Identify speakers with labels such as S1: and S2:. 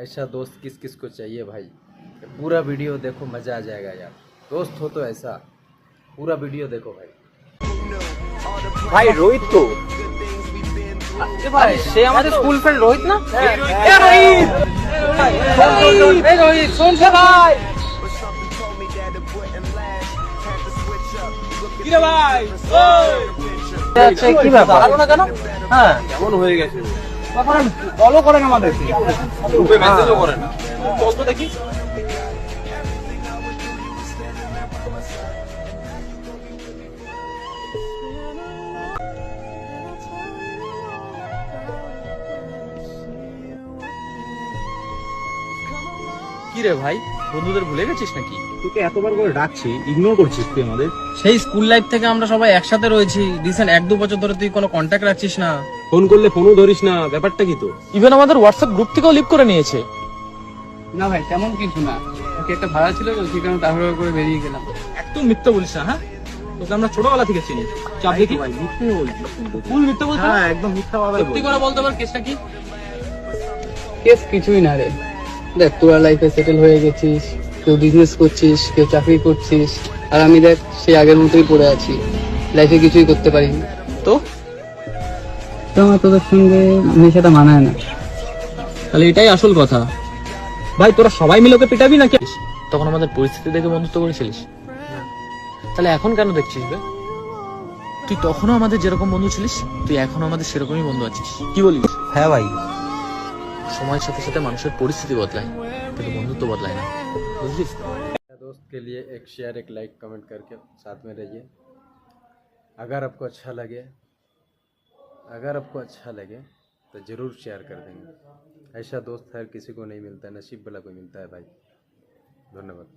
S1: ऐसा दोस्त किस किस को चाहिए भाई। पूरा वीडियो देखो, मज़ा आ जाएगा यार। दोस्त हो तो ऐसा पूरा वीडियो देखो भाई।
S2: ভাই রোহিত তো
S3: ভাই সে আমাদের স্কুল ফ্রেন্ড রোহিত না? রোহিত শুনছে ভাই?
S2: কিরে ভাই
S3: আচ্ছা কি ব্যাপার?
S2: দাঁড়ানো না কেন?
S3: হ্যাঁ
S2: কেমন হয়ে গেছে?
S3: ফলো করেন আমাদের।
S2: গ্রুপে মেসেজও করে না। চল তো দেখি।
S3: কি রে ভাই, বন্ধুদের ভুলে গেছিস নাকি?
S4: তোকে এতবার করে ডাকছি, ইগনোর করছিস তুই আমাদের।
S3: সেই স্কুল লাইফ থেকে আমরা সবাই একসাথে রয়েছি। রিসেন্ট 1-2 বছর ধরে তুই কোনো কন্ট্যাক্ট রাখছিস না।
S4: ফোন করলে ফোনও ধরিস না, ব্যাপারটা কি তো?
S3: ইভেন আমাদের হোয়াটসঅ্যাপ গ্রুপ থেকেও লিভ করে নিয়েছে।
S5: না ভাই তেমন কিছু না, ওকে একটা ভাড়া ছিল তো সেই কারণে তাড়াহুড়ো করে বেরিয়ে গেলাম।
S4: একদম মিথ্যা বলিস না, হ্যাঁ? তোকে আমরা ছোটবেলা থেকে চিনি। চাপ দেখি।
S3: ফুল মিথ্যা বলছিস?
S4: হ্যাঁ, একদম মিথ্যা ভাবে
S3: সত্যি করে বলতে পার কেসটা কি?
S5: কেস কিছুই না রে, দেখ তোরা লাইফে সেটেল হয়ে গেছিস, কেউ বিজনেস করছিস, কেউ চাকরি করছিস, আর আমি দেখ সেই আগের মতোই পড়ে আছি, লাইফে কিছুই করতে পারিনি।
S3: তো
S5: তো আমার তোদের সঙ্গে মেশাটা মানায় না।
S3: তাহলে এটাই আসল কথা।
S4: ভাই তোরা সবাই মিলে ওকে পিটাবি নাকি?
S3: তখন আমাদের পরিস্থিতি দেখে বন্ধুত্ব করেছিলিস, তাহলে এখন কেন দেখছিস বে? তুই তখনও আমাদের যেরকম বন্ধু ছিলিস, তুই এখনো আমাদের সেরকমই বন্ধু আছিস। কি বলিস?
S4: হ্যাঁ ভাই।
S3: সময়ের সাথে সাথে মানুষের পরিস্থিতি বদলায়, কিন্তু বন্ধুত্ব বদলায় না, বুঝলি?
S1: दोस्त के लिए एक शेयर, एक लाइक, कमेंट करके साथ में रहिए। अगर आपको अच्छा लगे तो ज़रूर शेयर कर देंगे। ऐसा दोस्त हर किसी को नहीं मिलता, नसीब वाला को मिलता है भाई। धन्यवाद।